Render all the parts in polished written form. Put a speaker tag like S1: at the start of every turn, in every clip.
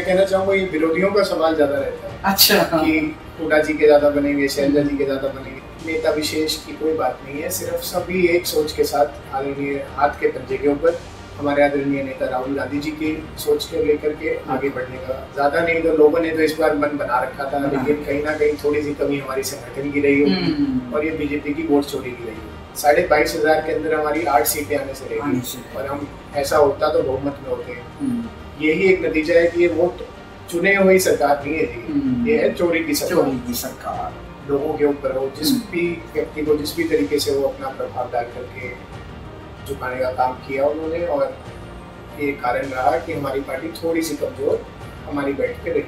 S1: मैं कहना चाहूंगा ये विरोधियों का सवाल ज्यादा रहता है।
S2: अच्छा, हाँ।
S1: कि हुड्डा जी के ज्यादा बनेंगे, शैलजा जी के ज्यादा बनेंगे, नेता विशेष की कोई बात नहीं है। सिर्फ सभी एक सोच के साथ आदरणीय हाथ के पंजे के ऊपर हमारे आदरणीय नेता राहुल गांधी जी की सोच को लेकर के आगे बढ़ने का ज्यादा नहीं तो लोगों ने तो इस बार मन बना रखा था, लेकिन कहीं ना कहीं थोड़ी सी कमी हमारी संगठन की रही होगी और ये बीजेपी की वोट चोरी की रही होगी। 22,500 के अंदर हमारी 8 सीटें आने से रहेगी और हम ऐसा होता तो बहुमत में होते हैं। यही एक नतीजा है कि ये वोट चुने हुई सरकार नहीं है जी, ये है चोरी की सरकार। लोगों के ऊपर हो, जिस भी व्यक्ति को जिस भी तरीके से वो अपना प्रभाव डाल करके झुकाने का काम किया उन्होंने, और ये कारण रहा कि हमारी पार्टी थोड़ी सी कमजोर हमारी बैठ के रही।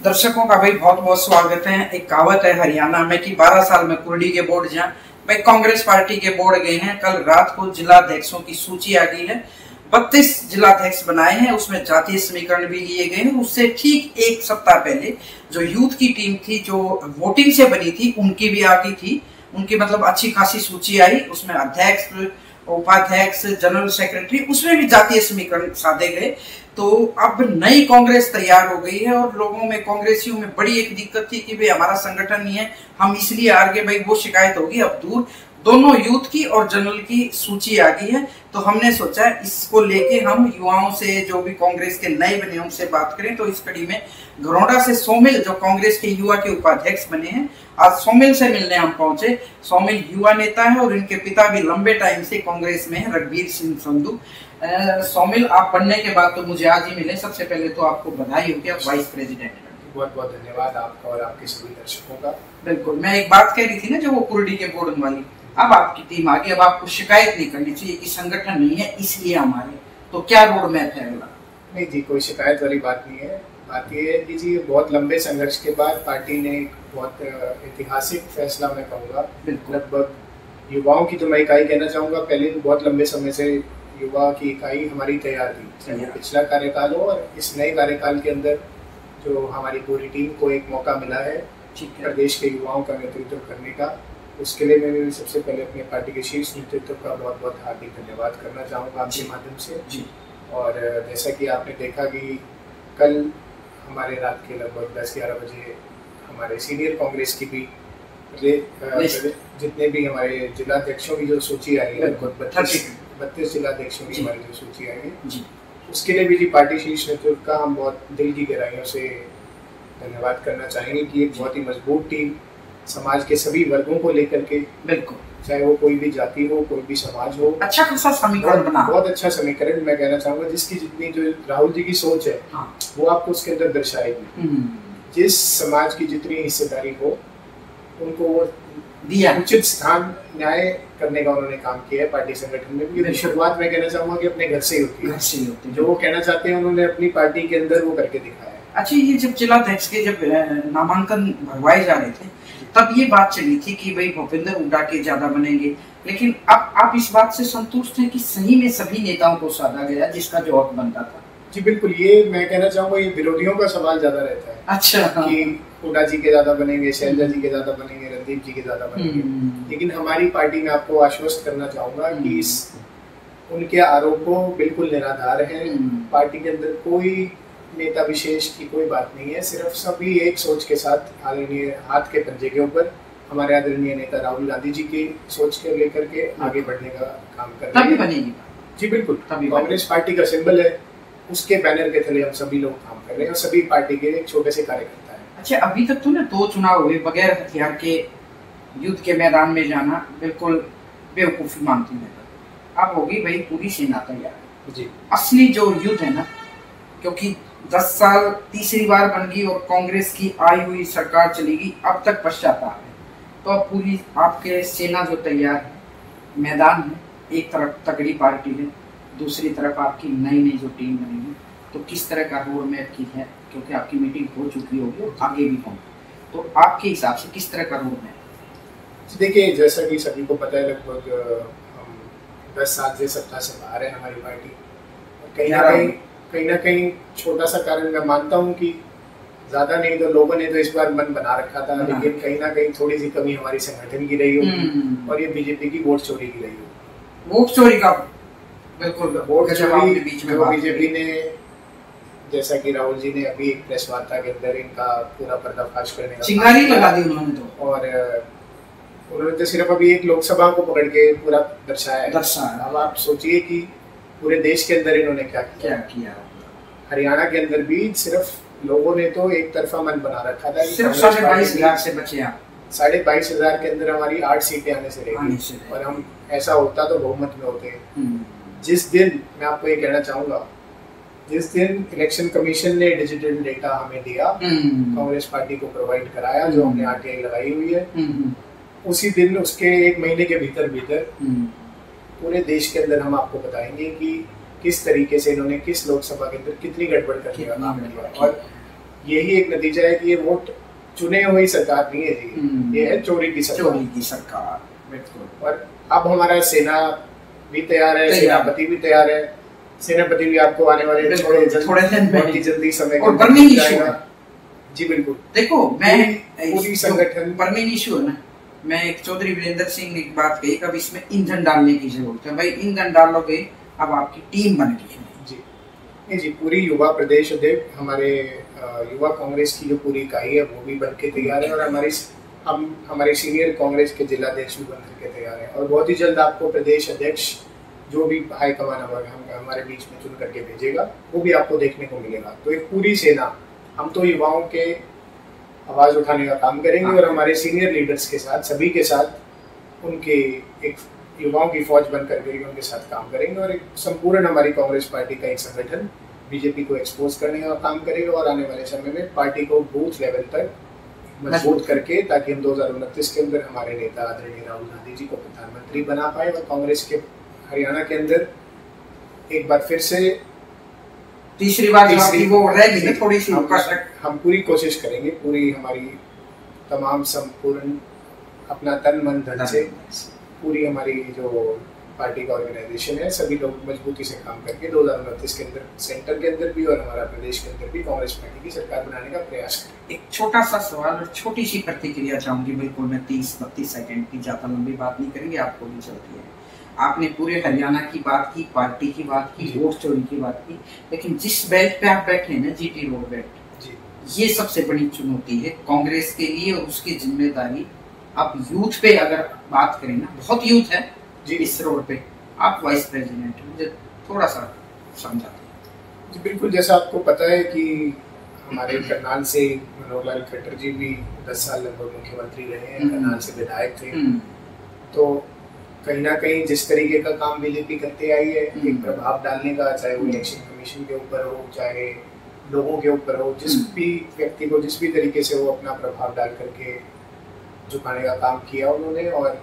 S2: दर्शकों का भाई बहुत बहुत स्वागत है। एक कहावत है हरियाणा में कि 12 साल में कुर्डी के बोर्ड जाए। भाई कांग्रेस पार्टी के बोर्ड गए हैं। कल रात को जिलाध्यक्षों की सूची आ गई है। 32 जिलाध्यक्ष बनाए हैं, उसमें जातीय समीकरण भी लिए गए हैं। उससे ठीक एक सप्ताह पहले जो यूथ की टीम थी, जो वोटिंग से बनी थी, उनकी भी आ गई थी। उनकी मतलब अच्छी खासी सूची आई। उसमें अध्यक्ष, उपाध्यक्ष, जनरल सेक्रेटरी, उसमें भी जातीय समीकरण साधे गए। तो अब नई कांग्रेस तैयार हो गई है और लोगों में, कांग्रेसियों में बड़ी एक दिक्कत थी कि भाई हमारा संगठन नहीं है, हम इसलिए हार गए। भाई वो शिकायत होगी अब दूर। दोनों यूथ की और जनरल की सूची आ गई है। तो हमने सोचा इसको लेके हम युवाओं से, जो भी कांग्रेस के नए बने, उनसे बात करें। तो इस कड़ी में घरौंडा से सोमिल, जो कांग्रेस के युवा के उपाध्यक्ष बने हैं, आज सोमिल से मिलने हम पहुंचे। सोमिल युवा नेता है और इनके पिता भी लंबे टाइम से कांग्रेस में है, रघुवीर सिंह संधू। सोमिल, आप बनने के बाद तो मुझे आज ही मिले। सबसे पहले तो आपको बधाई हो कि आप वाइस प्रेसिडेंट।
S1: बहुत बहुत धन्यवाद आपका और आपके सभी दर्शकों का।
S2: बिल्कुल, मैं एक बात कह रही थी ना, जो वो कुर्डी के बोर्ड वाली, अब आपकी टीम आ गई। अब आपको शिकायत नहीं करनी चाहिए कि संगठन नहीं है इसलिए हमारे, तो क्या रोड मैप है अगला?
S1: नहीं जी, कोई शिकायत वाली बात नहीं है। बात ये है कि जी बहुत लंबे संघर्ष के बाद पार्टी ने एक बहुत ऐतिहासिक फैसला, मैं कहूँगा, लगभग युवाओं की तो मैं इकाई कहना चाहूँगा। पहले तो बहुत लंबे समय से युवा की इकाई हमारी तैयार थी, पिछला कार्यकाल हो और इस नए कार्यकाल के अंदर जो हमारी पूरी टीम को एक मौका मिला है प्रदेश के युवाओं का नेतृत्व करने का, उसके लिए मैं भी सबसे पहले अपने पार्टी के शीर्ष नेतृत्व का बहुत बहुत हार्दिक धन्यवाद करना चाहूँगा आपके माध्यम से जी। और जैसा कि आपने देखा कि कल हमारे रात के लगभग 10-11 बजे हमारे सीनियर कांग्रेस की भी जितने भी हमारे जिलाध्यक्षों की जो सूची आई है, 32 जिलाध्यक्षों की हमारी जो सूची आई है, उसके लिए भी जी पार्टी शीर्ष नेतृत्व का हम बहुत दिल की गहराइयों से धन्यवाद करना चाहेंगे कि एक बहुत ही मजबूत टीम समाज के सभी वर्गों को लेकर के, बिल्कुल, चाहे वो कोई भी जाति हो, कोई भी समाज हो, अच्छा खासा समीकरण बना, बहुत अच्छा समीकरण मैं कहना चाहूंगा। जिसकी जितनी जो राहुल जी की सोच है, वो आपको उसके अंदर दर्शाएगी। जिस समाज की जितनी हिस्सेदारी हो, उनको वो दिया उचित स्थान न्याय करने का उन्होंने काम किया है पार्टी संगठन में। क्योंकि शुरुआत मैं कहना चाहूंगा कि अपने घर से ही होती है। जो वो कहना चाहते हैं उन्होंने अपनी पार्टी के अंदर वो करके दिखाया है।
S2: अच्छा, ये जब जिलाध्यक्ष के जब नामांकन भरवाए जा रहे थे, तब ये बात चली थी कि भाई भूपेंद्र हुड्डा के ज्यादा बनेंगे, लेकिन अब आप इस बात से संतुष्ट हैं कि सही में सभी नेताओं को साधा गया जिसका जो हक बनता था?
S1: जी बिल्कुल, ये मैं कहना चाहूंगा ये विरोधियों का सवाल ज्यादा रहता है।
S2: अच्छा,
S1: कि हुड्डा जी के ज्यादा बनेंगे, शैलजा जी के ज्यादा बनेंगे, रणदीप जी के ज्यादा बनेंगे। लेकिन हमारी पार्टी में आपको आश्वस्त करना चाहूंगा कि इस उनके आरोपों बिल्कुल निराधार है। पार्टी के अंदर कोई नेता विशेष की कोई बात नहीं है। सिर्फ सभी एक सोच के साथ आदरणीय हाथ के पंजे के ऊपर हमारे आदरणीय नेता राहुल गांधी जी की सोच को लेकर के आगे बढ़ने का काम कर रहे हैं।
S2: तभी बनेगी
S1: जी बिल्कुल, तभी कांग्रेस पार्टी का सिंबल है, उसके बैनर के तले हम सभी लोग काम कर रहे हैं और सभी पार्टी के एक छोटे से कार्यकर्ता है।
S2: अच्छा, अभी तक तो ना 2 चुनाव हुए बगैर हथियार के युद्ध के मैदान में जाना बिल्कुल बेवकूफी मानती है। अब होगी भाई पूरी सेना तैयार जी। असली जो युद्ध है ना, क्योंकि 10 साल तीसरी बार बन गई और कांग्रेस की आई हुई सरकार चलेगी, अब तक पश्चाताप है। तो अब पूरी आपके सेना जो तैयार है, मैदान है, एक तरफ तगड़ी पार्टी है, दूसरी तरफ आपकी नई जो टीम बनेगी, तो किस तरह का रोड मैप की है? क्योंकि आपकी मीटिंग हो चुकी होगी और आगे भी होंगी, तो आपके हिसाब से किस तरह का रोड मैप?
S1: देखिए, जैसा कि सभी को पता है, लगभग हम 10 साल से सत्ता से बाहर है हमारी पार्टी। कहीं ना कहीं छोटा सा कारण मैं मानता हूँ कि ज्यादा नहीं तो लोगों ने तो इस बार मन बना रखा था, लेकिन कहीं ना कहीं थोड़ी सी कमी हमारी संगठन की रही होगी और ये बीजेपी की वोट चोरी की रही होगी।
S2: वोट चोरी का बिल्कुल,
S1: वोट चोरी बीच में बीजेपी ने जैसा कि राहुल जी ने अभी एक प्रेस वार्ता के अंदर इनका पूरा पर्दाफाश करने का
S2: चिंगारी लगा दी उन्होंने तो,
S1: और उन्होंने तो सिर्फ अभी एक लोकसभा को पकड़ के पूरा दर्शाया है। अब आप सोचिए कि पूरे देश के अंदर इन्होंने क्या किया। हरियाणा के अंदर भी सिर्फ लोगों ने तो एक तरफा मन बना रखा था,
S2: सिर्फ 22,500 से बचे आप।
S1: 22,500 के अंदर हमारी 8 सीटें आने से रहेगी, और हम ऐसा होता तो बहुमत में होते। जिस दिन, मैं आपको ये कहना चाहूंगा, जिस दिन इलेक्शन कमीशन ने डिजिटल डेटा हमें दिया, कांग्रेस पार्टी को प्रोवाइड कराया, जो हमने आरटीआई लगाई हुई है, उसी दिन, उसके 1 महीने के भीतर पूरे देश के अंदर हम आपको बताएंगे कि किस तरीके से इन्होंने किस लोकसभा के अंदर कितनी गड़बड़ करने का काम किया। और यही एक नतीजा है कि ये वोट चुने हुई सरकार नहीं है जी, ये है चोरी की सरकार। बिल्कुल। और अब हमारा सेना भी तैयार है, सेनापति भी तैयार है। सेनापति भी आपको आने वाले थोड़े दिन बहुत ही जल्दी समय
S2: और बर्निंग इशू है
S1: जी। बिल्कुल।
S2: देखो, मैं
S1: पूरी संगठन
S2: बर्निंग इशू है ना, मैं एक चौधरी वीरेंद्र सिंह ने एक बात कही, कब इसमें ईंधन डालने की जरूरत है। भाई ईंधन डालोगे, अब आपकी टीम बन गई है
S1: जी। नहीं जी, पूरी युवा प्रदेश अध्यक्ष, हमारे युवा कांग्रेस की जो पूरी इकाई है वो भी बन के तैयार है, और हमारे सीनियर कांग्रेस के जिलाध्यक्ष भी बन के तैयार है। और बहुत ही जल्द आपको प्रदेश अध्यक्ष, जो भी हाईकमान हमारे बीच में चुन करके भेजेगा, वो भी आपको देखने को मिलेगा। तो एक पूरी सेना, हम तो युवाओं के आवाज उठाने का काम करेंगे, और हमारे सीनियर लीडर्स के साथ, सभी के साथ, उनके एक युवाओं की फौज बन करके उनके साथ काम करेंगे, और एक संपूर्ण हमारी कांग्रेस पार्टी का एक संगठन बीजेपी को एक्सपोज करने का काम करेगा, और आने वाले समय में पार्टी को बूथ लेवल तक मजबूत करके, ताकि हम 2029 के अंदर हमारे नेता आदरणीय राहुल गांधी जी को प्रधानमंत्री बना पाए, और कांग्रेस के हरियाणा के अंदर एक बार फिर से
S2: तीसरी वो रहेगी थोड़ी सी।
S1: हम पूरी कोशिश करेंगे, पूरी हमारी तमाम संपूर्ण अपना तन मन धन से पूरी हमारी जो पार्टी का ऑर्गेनाइजेशन है, सभी लोग मजबूती से काम करके 2029 के अंदर सेंटर के अंदर भी और हमारा प्रदेश के अंदर भी कांग्रेस पार्टी की सरकार बनाने का प्रयास करें।
S2: एक छोटा सा सवाल और छोटी सी प्रतिक्रिया चाहूंगी, बिल्कुल मैं 30-32 सेकंड की, ज्यादा लंबी बात नहीं करेंगे, आपको भी चलती है। आपने पूरे हरियाणा की बात की, पार्टी की बात की, वोट चोरी की बात की, लेकिन जिस बेल्ट पे आप बैठे हैं ना, जीटी रोड बेल्ट, ये सबसे बड़ी चुनौती है कांग्रेस के लिए, और उसकी जिम्मेदारी आप यूथ पे अगर बात करें ना, बहुत यूथ है जी इस रोड पे, आप वाइस प्रेसिडेंट, मुझे थोड़ा सा समझा
S1: जी। बिल्कुल, जैसा आपको पता है कि हमारे करनाल से मनोहर लाल खट्टर जी भी 10 साल लगभग मुख्यमंत्री रहे हैं, करनाल से विधायक थे। तो कहीं ना कहीं जिस तरीके का काम बीजेपी करते आई है, एक प्रभाव डालने का, चाहे वो इलेक्शन कमीशन के ऊपर हो, चाहे लोगों के ऊपर हो, जिस भी व्यक्ति को जिस भी तरीके से वो अपना प्रभाव डाल करके झुकाने का काम किया उन्होंने, और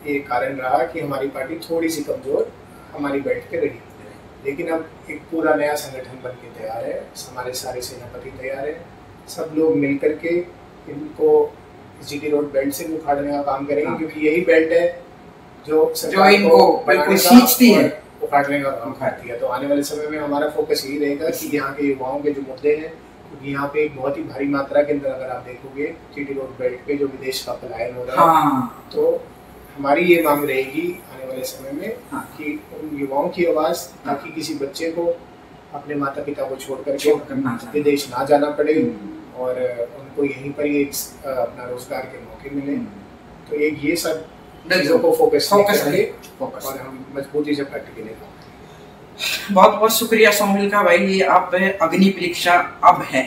S1: ये कारण रहा कि हमारी पार्टी थोड़ी सी कमजोर हमारी बेल्ट पे रही। लेकिन अब एक पूरा नया संगठन बन के तैयार है, हमारे सारे सेनापति तैयार है, सब लोग मिल करके इनको जीटी रोड बेल्ट से उखाड़ने का काम करेंगे, क्योंकि यही बेल्ट है जो
S2: इनको बिल्कुल खींचती है,
S1: उखाड़ने का काम करती है। तो आने वाले समय में हमारा फोकस यही रहेगा कि यहाँ के युवाओं के जो मुद्दे हैं, क्योंकि यहाँ पे एक बहुत ही भारी मात्रा के अंदर अगर आप देखोगे जीटी रोड बेल्ट पे जो विदेश का पलायन हो रहा है, तो हमारी ये मांग रहेगी आने वाले समय में कि उन युवाओं की आवाज, ताकि किसी बच्चे को अपने माता पिता को छोड़ करके विदेश ना जाना पड़े, और उनको यहीं पर ही अपना रोजगार के मौके मिले। तो एक ये सब चीजों को फोकस करेंगे, और हम मजबूती से प्रैक्टिकली
S2: बहुत बहुत शुक्रिया सोमिल का भाई। ये अब अग्नि परीक्षा अब है,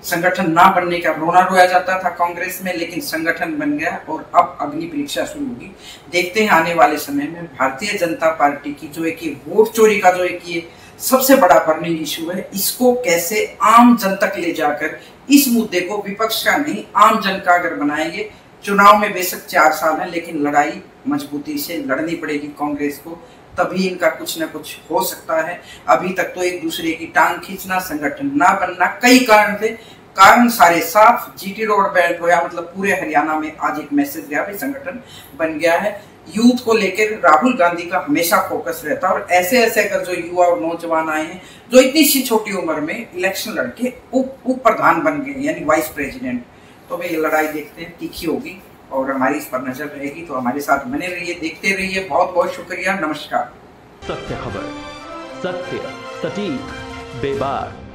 S2: संगठन ना बनने का रोना रोया जाता था कांग्रेस में, लेकिन संगठन बन गया और अब अग्नि परीक्षा शुरू होगी। देखते हैं आने वाले समय में भारतीय जनता पार्टी की जो एक वोट चोरी का जो एक ये सबसे बड़ा बर्निंग इशू है, इसको कैसे आम जन तक ले जाकर, इस मुद्दे को विपक्ष का नहीं आम जन का अगर बनाएंगे। चुनाव में बेशक 4 साल है, लेकिन लड़ाई मजबूती से लड़नी पड़ेगी कांग्रेस को, तभी इनका कुछ ना कुछ हो सकता है। अभी तक तो एक दूसरे की टांग खींचना, संगठन ना बनना, कई कारण थे, कारण सारे साफ। जीटी रोड बेल्ट होया मतलब पूरे हरियाणा में आज एक मैसेज गया, भाई संगठन बन गया है। यूथ को लेकर राहुल गांधी का हमेशा फोकस रहता है, और ऐसे ऐसे अगर जो युवा और नौजवान आए हैं जो इतनी सी छोटी उम्र में इलेक्शन लड़के उप प्रधान बन गए, यानी वाइस प्रेसिडेंट, तो भाई ये लड़ाई देखते हैं तीखी होगी, और हमारी इस पर नजर रहेगी। तो हमारे साथ बने रहिए, देखते रहिए। बहुत बहुत शुक्रिया, नमस्कार।
S3: सत्य खबर, सत्य, सटीक, बेबाक।